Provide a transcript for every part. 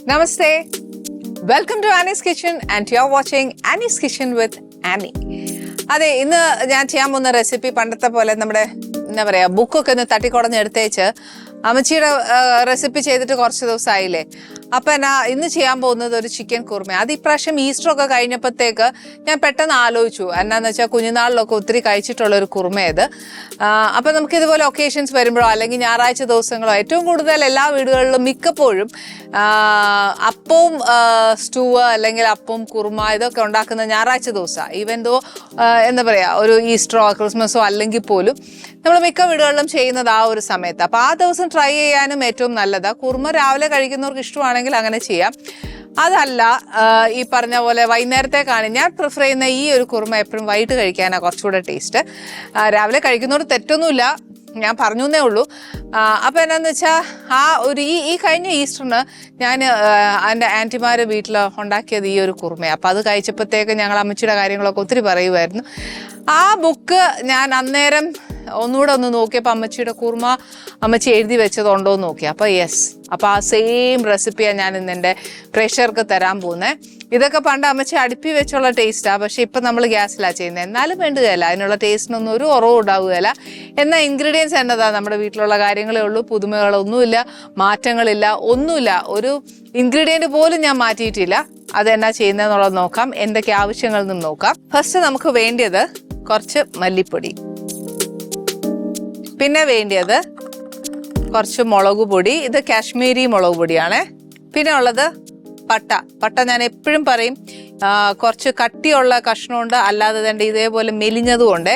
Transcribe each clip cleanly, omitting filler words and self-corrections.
Namaste. Welcome to Annie's Kitchen and you're watching Annie's Kitchen with Annie. അതെ, ഇന്ന് ഞാൻ ചെയ്യാൻ പോകുന്ന റെസിപ്പി പണ്ടത്തെ പോലെ നമ്മുടെ എന്താ പറയാ ബുക്കൊക്കെ ഒന്ന് തട്ടിക്കുടഞ്ഞെടുത്തേച്ച് അമ്മച്ചിയുടെ റെസിപ്പി ചെയ്തിട്ട് കുറച്ച് ദിവസമായില്ലേ. അപ്പം ഇന്ന് ചെയ്യാൻ പോകുന്നത് ഒരു ചിക്കൻ കുറുമ. അത് ഇപ്രാവശ്യം ഈസ്റ്റർ ഒക്കെ കഴിഞ്ഞപ്പോഴത്തേക്ക് ഞാൻ പെട്ടെന്ന് ആലോചിച്ചു, എന്നാന്ന് വെച്ചാൽ കുഞ്ഞുനാളിലൊക്കെ ഒത്തിരി കഴിച്ചിട്ടുള്ള ഒരു കുറുമയത്. അപ്പം നമുക്ക് ഇതുപോലെ ഒക്കേഷൻസ് വരുമ്പോഴോ അല്ലെങ്കിൽ ഞായറാഴ്ച ദിവസങ്ങളോ ഏറ്റവും കൂടുതൽ എല്ലാ വീടുകളിലും മിക്കപ്പോഴും അപ്പവും സ്റ്റൂവ് അല്ലെങ്കിൽ അപ്പവും കുറുമ ഇതൊക്കെ ഉണ്ടാക്കുന്ന ഞായറാഴ്ച ദിവസമാണ്. ഈവൻ ദോ എന്താ പറയുക ഒരു ഈസ്റ്ററോ ക്രിസ്മസോ അല്ലെങ്കിൽ പോലും നമ്മൾ മിക്ക വീടുകളിലും ചെയ്യുന്നത് ആ ഒരു സമയത്ത്. അപ്പോൾ ആ ദിവസം ട്രൈ ചെയ്യാനും ഏറ്റവും നല്ലതാണ്. കുറുമ രാവിലെ കഴിക്കുന്നവർക്ക് ഇഷ്ടമാണെങ്കിൽ അങ്ങനെ ചെയ്യാം. അതല്ല ഈ പറഞ്ഞ പോലെ വൈകുന്നേരത്തേക്കാണ് ഞാൻ പ്രിഫർ ചെയ്യുന്ന ഈ ഒരു കുറുമ എപ്പോഴും വൈകിട്ട് കഴിക്കാനാണ് കുറച്ചുകൂടെ ടേസ്റ്റ്. രാവിലെ കഴിക്കുന്നവർ തെറ്റൊന്നുമില്ല, ഞാൻ പറഞ്ഞു എന്നേ ഉള്ളൂ. അപ്പോൾ എന്നാന്ന് വെച്ചാൽ ആ ഒരു ഈ കഴിഞ്ഞ ഈസ്റ്ററിന് ഞാൻ എൻ്റെ ആൻറ്റിമാരെ വീട്ടിൽ ഉണ്ടാക്കിയത് ഈ ഒരു കുറുമയാണ്. അപ്പോൾ അത് കഴിച്ചപ്പോഴത്തേക്ക് ഞങ്ങൾ അമ്മച്ചിയുടെ കാര്യങ്ങളൊക്കെ ഒത്തിരി പറയുമായിരുന്നു. ആ ബുക്ക് ഞാൻ അന്നേരം ഒന്നുകൂടെ ഒന്ന് നോക്കിയപ്പോൾ അമ്മച്ചിയുടെ കുറുമ അമ്മച്ചി എഴുതി വെച്ചതുണ്ടോ എന്ന് നോക്കി. അപ്പോൾ യെസ്, അപ്പോൾ ആ സെയിം റെസിപ്പിയാണ് ഞാൻ ഇന്ന് എൻ്റെ പ്രേക്ഷകർക്ക് തരാൻ പോകുന്നത്. ഇതൊക്കെ പണ്ട് അമ്മച്ചി അടുപ്പി വെച്ചുള്ള ടേസ്റ്റാണ്, പക്ഷെ ഇപ്പം നമ്മൾ ഗ്യാസിലാണ് ചെയ്യുന്നത്. എന്നാലും വേണ്ടുകയില്ല, അതിനുള്ള ടേസ്റ്റിനൊന്നും ഒരു കുറവും ഉണ്ടാവുകയില്ല. എന്നാൽ ഇൻഗ്രീഡിയൻസ് എന്നതാണ് നമ്മുടെ വീട്ടിലുള്ള കാര്യങ്ങളേ ഉള്ളൂ, പുതുമകളൊന്നുമില്ല, മാറ്റങ്ങളില്ല, ഒന്നുമില്ല. ഒരു ഇൻഗ്രീഡിയൻറ്റ് പോലും ഞാൻ മാറ്റിയിട്ടില്ല. അതെന്നാ ചെയ്യുന്നതെന്നുള്ളത് നോക്കാം, എന്തൊക്കെ ആവശ്യങ്ങളെന്നും നോക്കാം. ഫസ്റ്റ് നമുക്ക് വേണ്ടിയത് കുറച്ച് മല്ലിപ്പൊടി, പിന്നെ വേണ്ടിയത് കുറച്ച് മുളക് പൊടി. ഇത് കാശ്മീരി മുളക് പൊടിയാണ്. പിന്നെ ഉള്ളത് പട്ട ഞാൻ എപ്പോഴും പറയും കുറച്ച് കട്ടിയുള്ള കഷ്ണമുണ്ട്, അല്ലാതെ തന്നെ ഇതേപോലെ മെലിഞ്ഞതുകൊണ്ട്.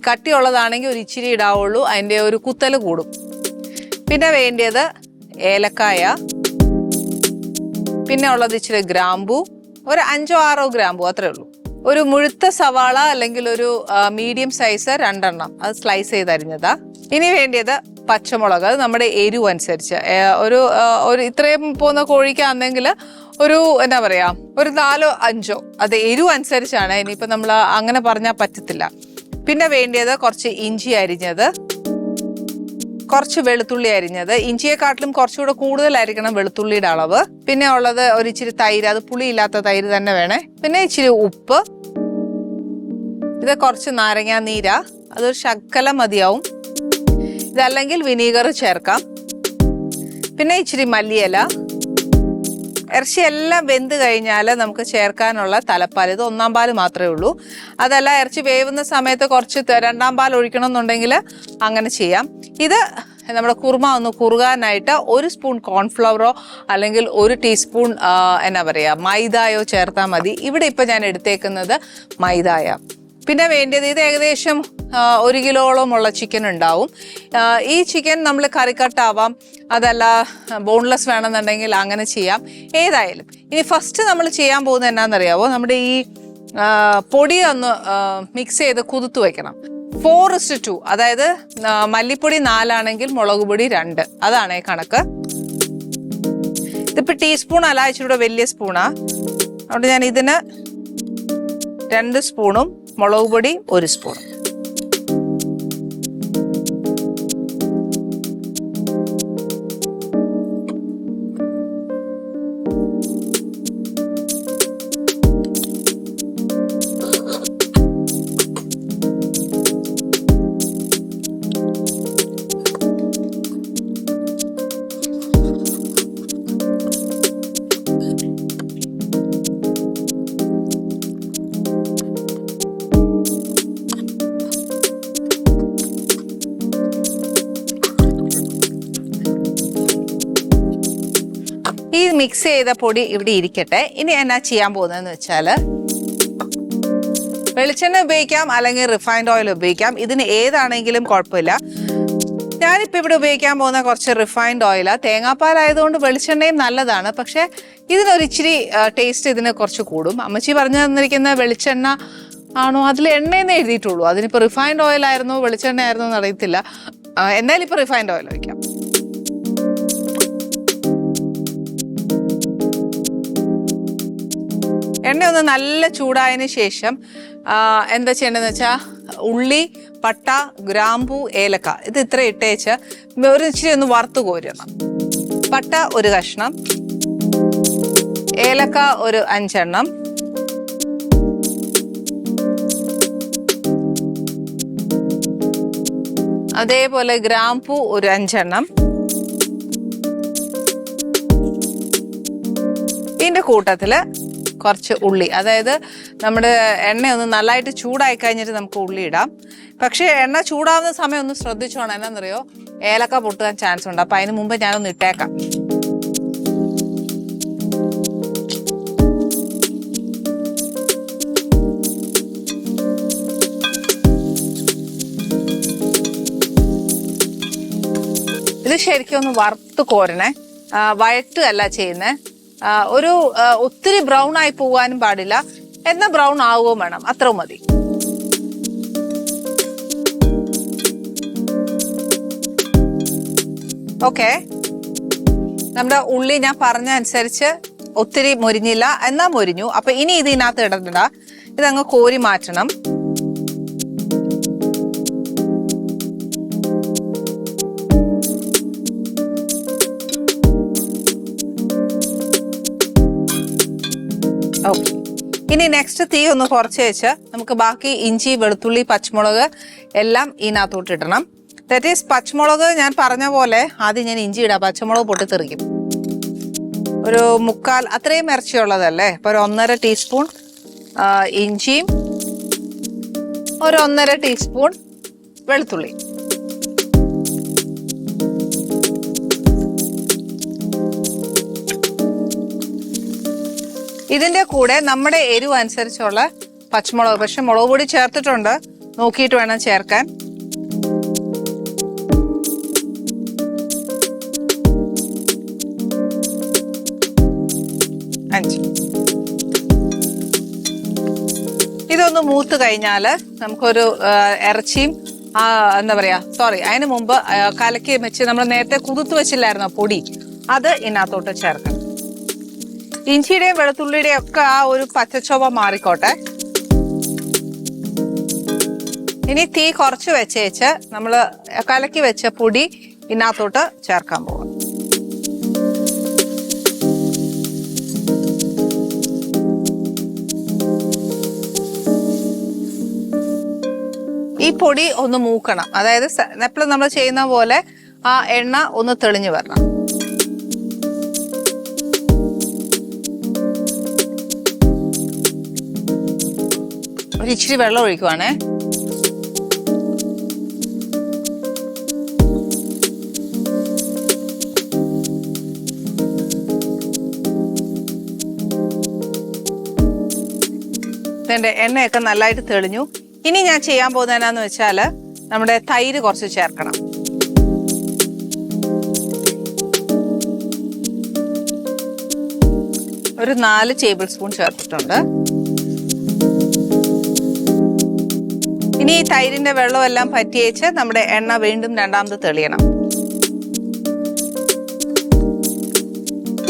കട്ടിയുള്ളതാണെങ്കിൽ ഒരു ഇച്ചിരി ഇടാവുള്ളൂ, അതിൻ്റെ ഒരു കുത്തൽ കൂടും. പിന്നെ വേണ്ടിയത് ഏലക്കായ, പിന്നെ ഉള്ളത് ഇച്ചിരി ഗ്രാമ്പൂ, ഒരു 5-6 ഗ്രാമ്പൂ, അത്രേ ഉള്ളൂ. ഒരു മുഴുത്ത സവാള അല്ലെങ്കിൽ ഒരു മീഡിയം സൈസ് 2 എണ്ണം, അത് സ്ലൈസ് ചെയ്തരിഞ്ഞതാ. ഇനി വേണ്ടിയത് പച്ചമുളക്, അത് നമ്മുടെ എരിവ് അനുസരിച്ച്. ഒരു ഇത്രയും പോകുന്ന കോഴിക്കാണെങ്കിൽ ഒരു എന്താ പറയാ ഒരു 4-5, അത് എരിവ് അനുസരിച്ചാണ്. ഇനിയിപ്പോൾ നമ്മൾ അങ്ങനെ പറഞ്ഞാൽ പറ്റത്തില്ല. പിന്നെ വേണ്ടിയത് കുറച്ച് ഇഞ്ചി അരിഞ്ഞത്, കുറച്ച് വെളുത്തുള്ളി അരിഞ്ഞത്. ഇഞ്ചിയെക്കാട്ടിലും കുറച്ചുകൂടെ കൂടുതലായിരിക്കണം വെളുത്തുള്ളിയുടെ അളവ്. പിന്നെ ഉള്ളത് ഒരു ഇച്ചിരി തൈര്, അത് പുളിയില്ലാത്ത തൈര് തന്നെ വേണേ. പിന്നെ ഇച്ചിരി ഉപ്പ്, ഇത് കുറച്ച് നാരങ്ങാ നീര, അതൊരു ശകലം മതിയാവും. ഇതല്ലെങ്കിൽ വിനീഗർ ചേർക്കാം. പിന്നെ ഇച്ചിരി മല്ലിയില. ഇറച്ചി എല്ലാം വെന്ത് കഴിഞ്ഞാൽ നമുക്ക് ചേർക്കാനുള്ള തലപ്പാൽ, ഇത് 1-ാം പാൽ മാത്രമേ ഉള്ളൂ. അതല്ല ഇറച്ചി വേവുന്ന സമയത്ത് കുറച്ച് 2-ാം പാൽ ഒഴിക്കണം എന്നുണ്ടെങ്കിൽ അങ്ങനെ ചെയ്യാം. ഇത് നമ്മുടെ കുറുമ ഒന്ന് കുറുകാനായിട്ട് 1 സ്പൂൺ കോൺഫ്ലവറോ അല്ലെങ്കിൽ 1 ടീസ്പൂൺ എന്നാ പറയുക മൈദായോ ചേർത്താൽ മതി. ഇവിടെ ഇപ്പം ഞാൻ എടുത്തേക്കുന്നത് മൈദായ. പിന്നെ വേണ്ടിയത് ഇത് ഏകദേശം 1 കിലോളമുള്ള ചിക്കൻ ഉണ്ടാവും. ഈ ചിക്കൻ നമ്മൾ കറിക്കട്ടാവാം, അതല്ല ബോൺലെസ് വേണമെന്നുണ്ടെങ്കിൽ അങ്ങനെ ചെയ്യാം, ഏതായാലും. ഇനി ഫസ്റ്റ് നമ്മൾ ചെയ്യാൻ പോകുന്നത് എന്നാണെന്നറിയാവോ, നമ്മുടെ ഈ പൊടി ഒന്ന് മിക്സ് ചെയ്ത് കുതിർത്ത് വയ്ക്കണം. 4:2, അതായത് മല്ലിപ്പൊടി 4 ആണെങ്കിൽ മുളക് പൊടി 2, അതാണ് കണക്ക്. ഇതിപ്പോൾ ടീസ്പൂൺ അല്ല, ഇച്ചിരി വലിയ സ്പൂണാ. അതുകൊണ്ട് ഞാൻ ഇതിന് 2 സ്പൂണും മുളക് പൊടി 1 സ്പൂണും. ഈ മിക്സ് ചെയ്ത പൊടി ഇവിടെ ഇരിക്കട്ടെ. ഇനി എന്നാ ചെയ്യാൻ പോകുന്നതെന്ന് വെച്ചാൽ വെളിച്ചെണ്ണ ഉപയോഗിക്കാം അല്ലെങ്കിൽ റിഫൈൻഡ് ഓയിൽ ഉപയോഗിക്കാം, ഇതിന് ഏതാണെങ്കിലും കുഴപ്പമില്ല. ഞാനിപ്പോൾ ഇവിടെ ഉപയോഗിക്കാൻ പോകുന്ന കുറച്ച് റിഫൈൻഡ് ഓയിലാണ്. തേങ്ങാപ്പാലായതുകൊണ്ട് വെളിച്ചെണ്ണയും നല്ലതാണ്, പക്ഷേ ഇതിനൊരിച്ചിരി ടേസ്റ്റ് ഇതിന് കുറച്ച് കൂടും. അമ്മച്ചി പറഞ്ഞു തന്നിരിക്കുന്ന വെളിച്ചെണ്ണ ആണോ, അതിൽ എണ്ണയെന്നേ എഴുതിയിട്ടുള്ളൂ. അതിനിപ്പോൾ റിഫൈൻഡ് ഓയിൽ ആയിരുന്നോ വെളിച്ചെണ്ണ ആയിരുന്നോ എന്ന് അറിയത്തില്ല. എന്നാലും ഇപ്പോൾ റിഫൈൻഡ് ഓയിൽ ഒഴിക്കാം. എണ്ണ ഒന്ന് നല്ല ചൂടായതിന് ശേഷം എന്താ ചെയ്യേണ്ടതെന്ന് വെച്ചാൽ ഉള്ളി, പട്ട, ഗ്രാമ്പൂ, ഏലക്ക ഇത് ഇത്ര ഇട്ടേച്ച് ഒരു ഇച്ചിരി ഒന്ന് വറുത്ത് കോരണം. പട്ട 1 കഷ്ണം, ഏലക്ക ഒരു 5 എണ്ണം, അതേപോലെ ഗ്രാമ്പൂ ഒരു 5 എണ്ണം. ഇതിന്റെ കൂട്ടത്തില് കുറച്ച് ഉള്ളി, അതായത് നമ്മുടെ എണ്ണ ഒന്ന് നല്ലതായിട്ട് ചൂടായി കഴിഞ്ഞിട്ട് നമുക്ക് ഉള്ളി ഇടാം. പക്ഷെ എണ്ണ ചൂടാവുന്ന സമയം ഒന്ന് ശ്രദ്ധിച്ചോണം, എന്നാന്നറിയോ, ഏലക്ക പൊട്ടാൻ ചാൻസ് ഉണ്ട്. അപ്പൊ അതിന് മുമ്പ് ഞാനൊന്ന് ഇട്ടേക്കാം. ഇത് ശരിക്കും ഒന്ന് വറുത്ത് കോരണേ, വഴറ്റുകയല്ല ചെയ്യുന്നേ. ഒരു ഒത്തിരി ബ്രൗൺ ആയി പോകാനും പാടില്ല, എന്നാൽ ബ്രൗൺ ആവുകയും വേണം, അത്ര മതി. ഓക്കെ, നമ്മുടെ ഉള്ളി ഞാൻ പറഞ്ഞ അനുസരിച്ച് ഒത്തിരി മൊരിഞ്ഞില്ല, എന്നാ മൊരിഞ്ഞു. അപ്പൊ ഇനി ഇതിനകത്ത് ഇടണ്ട, ഇതങ്ങ് കോരി മാറ്റണം. ഓക്കെ, ഇനി നെക്സ്റ്റ് തീ ഒന്ന് കുറച്ച് വെച്ച് നമുക്ക് ബാക്കി ഇഞ്ചി, വെളുത്തുള്ളി, പച്ചമുളക് എല്ലാം ഇതിനകത്തോട്ട് ഇടണം. ദാറ്റ് ഈസ് പച്ചമുളക് ഞാൻ പറഞ്ഞ പോലെ ആദ്യം ഞാൻ ഇഞ്ചി ഇടാം, പച്ചമുളക് പൊട്ടിത്തെറിക്കും. ഒരു 3/4 അത്രയും ഇറച്ചിയുള്ളതല്ലേ, അപ്പൊ ഒരു 1.5 ടീസ്പൂൺ ഇഞ്ചിയും ഒരു 1.5 ടീസ്പൂൺ വെളുത്തുള്ളി. ഇതിന്റെ കൂടെ നമ്മുടെ എരിവ് അനുസരിച്ചുള്ള പച്ചമുളക്, പക്ഷെ മുളക് പൊടി ചേർത്തിട്ടുണ്ട്, നോക്കിയിട്ട് വേണം ചേർക്കാൻ. ഇതൊന്ന് മൂത്ത് കഴിഞ്ഞാല് നമുക്കൊരു ഇറച്ചിയും എന്താ പറയാ, അതിന് മുമ്പ് കലക്കി വെച്ച് നമ്മൾ നേരത്തെ കുതിർത്ത് വെച്ചില്ലായിരുന്നോ പൊടി, അത് ഇതിനകത്തോട്ട് ചേർക്കണം. ഇഞ്ചിയുടെയും വെളുത്തുള്ളിയുടെയും ഒക്കെ ആ ഒരു പച്ചച്ചോവ മാറിക്കോട്ടെ. ഇനി തീ കുറച്ച് വെച്ചേച്ച് നമ്മൾ കലക്കി വെച്ച പൊടി ഇതിനകത്തോട്ട് ചേർക്കാൻ പോവാം. ഈ പൊടി ഒന്ന് മൂക്കണം, അതായത് എപ്പോഴും നമ്മൾ ചെയ്യുന്ന പോലെ ആ എണ്ണ ഒന്ന് തെളിഞ്ഞു വരണം. ഒരു ഇച്ചിരി വെള്ളം ഒഴിക്കുവാണേ. ഇതിന്റെ എണ്ണയൊക്കെ നല്ലതായിട്ട് തെളിഞ്ഞു. ഇനി ഞാൻ ചെയ്യാൻ പോകുന്നത് എന്നാന്ന് വെച്ചാല് നമ്മുടെ തൈര് കുറച്ച് ചേർക്കണം. ഒരു 4 ടേബിൾ സ്പൂൺ ചേർത്തിട്ടുണ്ട്. ഇനി ഈ തൈരിന്റെ വെള്ളമെല്ലാം പറ്റിയേച്ച് നമ്മുടെ എണ്ണ വീണ്ടും രണ്ടാമത് തെളിയണം.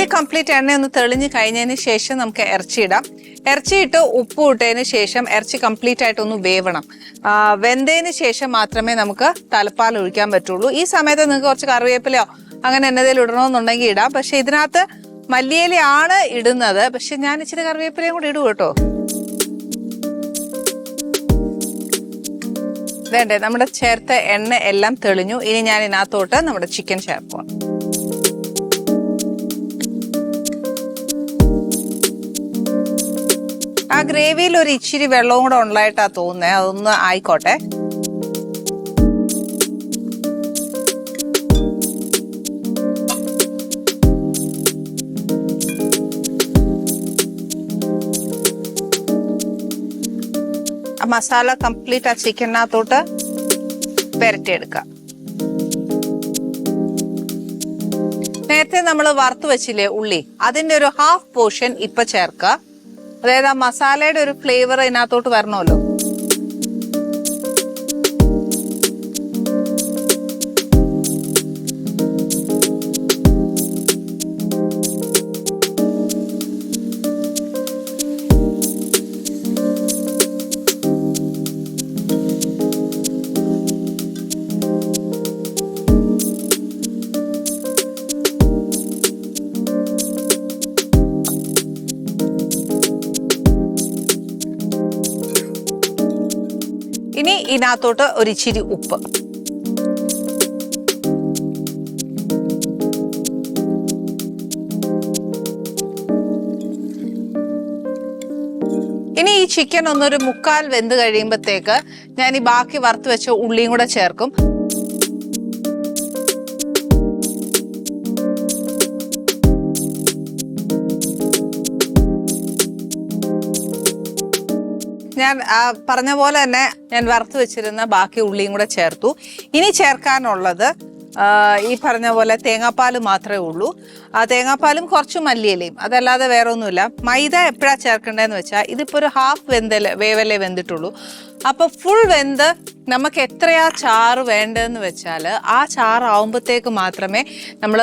ഈ കംപ്ലീറ്റ് എണ്ണ ഒന്ന് തെളിഞ്ഞ് കഴിഞ്ഞതിന് ശേഷം നമുക്ക് ഇറച്ചിയിടാം. ഇറച്ചിയിട്ട് ഉപ്പ് ഇട്ടതിന് ശേഷം ഇറച്ചി കംപ്ലീറ്റ് ആയിട്ടൊന്ന് വേവണം. വെന്തതിന് ശേഷം മാത്രമേ നമുക്ക് തലപ്പാൽ ഒഴിക്കാൻ പറ്റുള്ളൂ. ഈ സമയത്ത് നിങ്ങൾക്ക് കുറച്ച് കറിവേപ്പിലയോ അങ്ങനെ എന്നതേലും ഇടണമെന്നുണ്ടെങ്കിൽ ഇടാം. പക്ഷെ ഇതിനകത്ത് മല്ലിയിലയാണ് ഇടുന്നത്, പക്ഷെ ഞാൻ ഇച്ചിരി കറിവേപ്പിലയും കൂടി ഇടും കേട്ടോ. വേണ്ടേ, നമ്മുടെ ചേർത്ത എണ്ണ എല്ലാം തെളിഞ്ഞു. ഇനി ഞാൻ ഇതിനകത്തോട്ട് നമ്മുടെ ചിക്കൻ ചേർക്കുക. ആ ഗ്രേവിയിൽ ഒരു ഇച്ചിരി വെള്ളവും കൂടെ ഉണ്ടായിട്ടാ തോന്നുന്നത്, അതൊന്ന് ആയിക്കോട്ടെ. ആ മസാല കംപ്ലീറ്റ് ആ ചിക്കനകത്തോട്ട് പുരട്ടിയെടുക്കാം. നേരത്തെ നമ്മൾ വറുത്ത് വെച്ചില്ലേ ഉള്ളി, അതിന്റെ ഒരു ഹാഫ് പോർഷൻ ഇപ്പൊ ചേർക്കുക. അതായത് ആ മസാലയുടെ ഒരു ഫ്ലേവർ ഇതിനകത്തോട്ട് വരണമല്ലോ. ഇതിനകത്തോട്ട് ഒരു ഇച്ചിരി ഉപ്പ്. ഇനി ഈ ചിക്കൻ ഒന്നൊരു 3/4 വെന്ത് കഴിയുമ്പോഴത്തേക്ക് ഞാൻ ഈ ബാക്കി വറുത്ത് വെച്ച ഉള്ളിയും കൂടെ ചേർക്കും. ഞാൻ പറഞ്ഞ പോലെ തന്നെ ഞാൻ വറുത്ത് വെച്ചിരുന്ന ബാക്കി ഉള്ളിയും കൂടെ ചേർത്തു. ഇനി ചേർക്കാനുള്ളത് ഈ പറഞ്ഞ പോലെ തേങ്ങാപ്പാൽ മാത്രമേ ഉള്ളൂ. ആ തേങ്ങാപ്പാലും കുറച്ച് മല്ലിയിലയും, അതല്ലാതെ വേറെ ഒന്നുമില്ല. മൈദ എപ്പോഴാണ് ചേർക്കേണ്ടതെന്ന് വെച്ചാൽ ഇതിപ്പോൾ ഒരു ഹാഫ് വേവല്ലേ വെന്തിട്ടുള്ളൂ. അപ്പോൾ ഫുൾ വെന്ത് നമുക്ക് എത്രയാ ചാറ് വേണ്ടതെന്ന് വെച്ചാൽ ആ ചാറാവുമ്പോഴത്തേക്ക് മാത്രമേ നമ്മൾ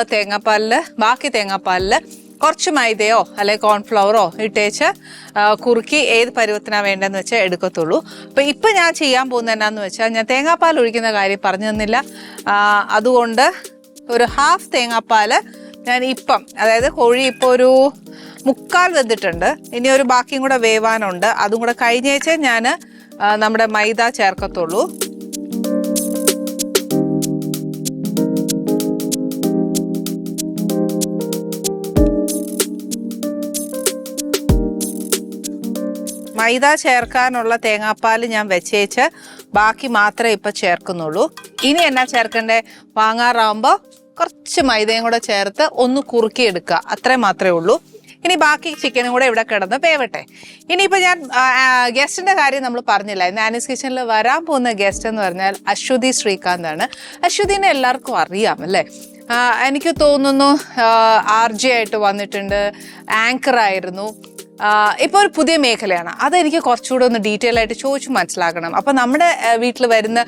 ബാക്കി തേങ്ങാപ്പാലിൽ കുറച്ച് മൈദയോ അല്ലെങ്കിൽ കോൺഫ്ലവറോ ഇട്ടേച്ച് കുറുക്കി ഏത് പരുവത്തിനാണ് വേണ്ടതെന്ന് വെച്ചാൽ എടുക്കത്തുള്ളൂ. അപ്പോൾ ഇപ്പം ഞാൻ ചെയ്യാൻ പോകുന്നത് എന്നാന്ന് വെച്ചാൽ ഞാൻ തേങ്ങാപ്പാൽ ഒഴിക്കുന്ന കാര്യം പറഞ്ഞു തന്നില്ല. അതുകൊണ്ട് ഒരു ഹാഫ് തേങ്ങാപ്പാൽ ഞാൻ ഇപ്പം, അതായത് കോഴി ഇപ്പോൾ ഒരു 3/4 വെന്തിട്ടുണ്ട്, ഇനി ഒരു ബാക്കിയും കൂടെ വേവാനുണ്ട്. അതും കൂടെ കഴിഞ്ഞേച്ചേ ഞാൻ നമ്മുടെ മൈദ ചേർക്കത്തുള്ളൂ. മൈദ ചേർക്കാനുള്ള തേങ്ങാപ്പാൽ ഞാൻ വെച്ചേച്ച് ബാക്കി മാത്രമേ ഇപ്പം ചേർക്കുന്നുള്ളൂ. ഇനി എന്നാ ചേർക്കണ്ടേ, വാങ്ങാറാവുമ്പോൾ കുറച്ച് മൈദയും കൂടെ ചേർത്ത് ഒന്ന് കുറുക്കിയെടുക്കുക, അത്രയും മാത്രമേ ഉള്ളൂ. ഇനി ബാക്കി ചിക്കനും കൂടെ ഇവിടെ കിടന്ന് വേവട്ടെ. ഇനിയിപ്പോൾ ഞാൻ ഗസ്റ്റിൻ്റെ കാര്യം നമ്മൾ പറഞ്ഞില്ല. ഇന്ന് ആനീസ് കിച്ചണിൽ വരാൻ പോകുന്ന ഗസ്റ്റ് എന്ന് പറഞ്ഞാൽ അശ്വതി ശ്രീകാന്താണ്. അശ്വതിനെ എല്ലാവർക്കും അറിയാം അല്ലേ? എനിക്ക് തോന്നുന്നു RJ ആയിട്ട് വന്നിട്ടുണ്ട്, ആങ്കറായിരുന്നു. ഇപ്പോൾ ഒരു പുതിയ മേഖലയാണ്. അതെനിക്ക് കുറച്ചുകൂടെ ഒന്ന് ഡീറ്റെയിൽ ആയിട്ട് ചോദിച്ചു മനസ്സിലാക്കണം. അപ്പം നമ്മുടെ വീട്ടിൽ വരുന്ന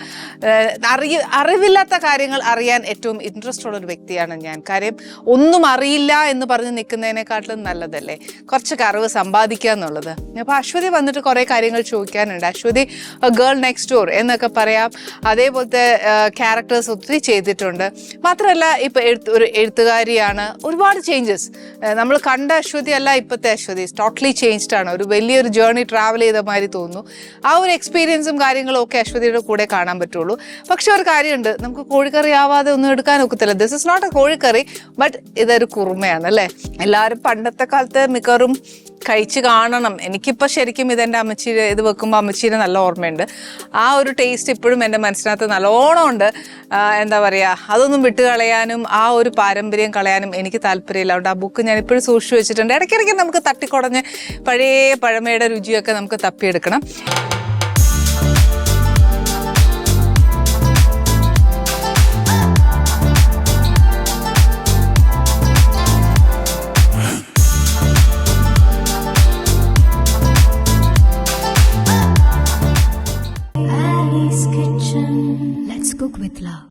അറിവില്ലാത്ത കാര്യങ്ങൾ അറിയാൻ ഏറ്റവും ഇൻട്രസ്റ്റ് ഉള്ളൊരു വ്യക്തിയാണ് ഞാൻ. കാര്യം ഒന്നും അറിയില്ല എന്ന് പറഞ്ഞ് നിൽക്കുന്നതിനെക്കാട്ടിലും നല്ലതല്ലേ കുറച്ചൊക്കെ അറിവ് സമ്പാദിക്കുക എന്നുള്ളത്. അപ്പോൾ അശ്വതി വന്നിട്ട് കുറേ കാര്യങ്ങൾ ചോദിക്കാനുണ്ട്. അശ്വതി ഗേൾ നെക്സ്റ്റ് ഡോർ എന്നൊക്കെ പറയാം. അതേപോലത്തെ ക്യാരക്ടേഴ്സ് ഒത്തിരി ചെയ്തിട്ടുണ്ട്. മാത്രമല്ല ഇപ്പോൾ ഒരു എഴുത്തുകാരിയാണ്. ഒരുപാട് ചേഞ്ചസ് നമ്മൾ കണ്ട അശ്വതി അല്ല ഇപ്പോഴത്തെ അശ്വതി. ചേഞ്ച്ഡ് ആണ്. ഒരു വലിയൊരു ജേർണി ട്രാവൽ ചെയ്ത മാതിരി തോന്നുന്നു. ആ ഒരു എക്സ്പീരിയൻസും കാര്യങ്ങളും ഒക്കെ അശ്വതിയുടെ കൂടെ കാണാൻ പറ്റുള്ളൂ. പക്ഷെ ഒരു കാര്യമുണ്ട്, നമുക്ക് കോഴിക്കറി ആവാതെ ഒന്നും എടുക്കാൻ ഒക്കത്തില്ല. ദിസ് ഇസ് നോട്ട് എ കോഴിക്കറി, ബട്ട് ഇതൊരു കുറുമയാണ് അല്ലേ? എല്ലാവരും പണ്ടത്തെ കാലത്ത് മിക്കവാറും കഴിച്ച് കാണണം. എനിക്കിപ്പോൾ ശരിക്കും ഇതെൻ്റെ അമ്മച്ചീരെ ഇത് വെക്കുമ്പോൾ അമ്മച്ചീരെ നല്ല ഓർമ്മയുണ്ട്. ആ ഒരു ടേസ്റ്റ് ഇപ്പോഴും എൻ്റെ മനസ്സിനകത്ത് നല്ലോണം ഉണ്ട്. എന്താ പറയുക, അതൊന്നും വിട്ട് കളയാനും ആ ഒരു പാരമ്പര്യം കളയാനും എനിക്ക് താല്പര്യമില്ല. അതുകൊണ്ട് ആ ബുക്ക് ഞാൻ ഇപ്പോഴും സൂക്ഷിച്ച് വെച്ചിട്ടുണ്ട്. ഇടയ്ക്കിടയ്ക്ക് നമുക്ക് തട്ടിക്കുടഞ്ഞ് പഴയ പഴമയുടെ രുചിയൊക്കെ നമുക്ക് തപ്പിയെടുക്കണം.